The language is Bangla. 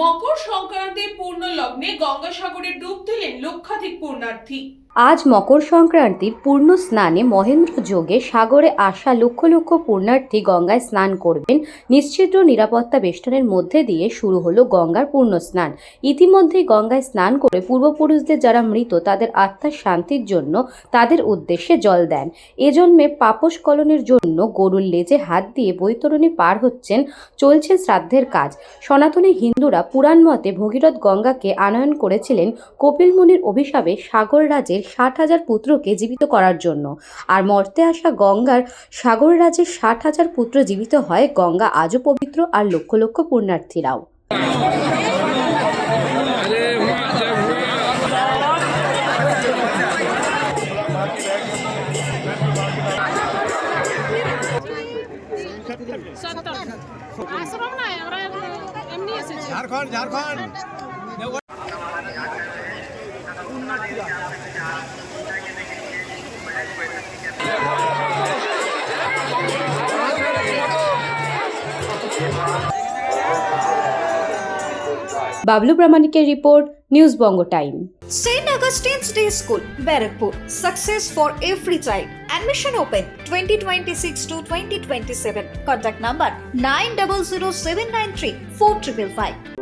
মকর সংক্রান্তির পূর্ণ লগ্নে গঙ্গাসাগরে ডুব দিলেন লক্ষাধিক পুণ্যার্থী। আজ মকর সংক্রান্তির পূর্ণ স্নানে মহেন্দ্র যোগে সাগরে আসা লক্ষ লক্ষ পুণ্যার্থী গঙ্গায় স্নান করবেন। নিশ্চিদ্র নিরাপত্তা বেষ্টনের মধ্যে দিয়ে শুরু হলো গঙ্গার পূর্ণ স্নান। ইতিমধ্যেই গঙ্গায় স্নান করে পূর্বপুরুষদের যারা মৃত তাদের আত্মার শান্তির জন্য তাদের উদ্দেশ্যে জল দেন। এজন্যে পাপস্কলনের জন্য গরুর লেজে হাত দিয়ে বৈতরণী পার হচ্ছেন। চলছে শ্রাদ্ধের কাজ। সনাতনী হিন্দুরা পুরাণ মতে ভগীরথ গঙ্গাকে আনয়ন করেছিলেন কপিল মুনির অভিশাপে সাগর রাজের 60,000 পুত্রকে জীবিত করার জন্য। আর মর্তে আসা গঙ্গার সাগর রাজের 60,000 পুত্র জীবিত হয়। গঙ্গা আজও পবিত্র, আর লক্ষ লক্ষ পুণ্যার্থীরাও। আশ্রম নাই, আমরা এমনি এসেছি। Jharkhand Bablu প্রামাণিকের report, news Banga time. St. Augustine's Day School, Barakpur. Success for every child. Admission open 2026 to 2027. Contact number 900793 4555.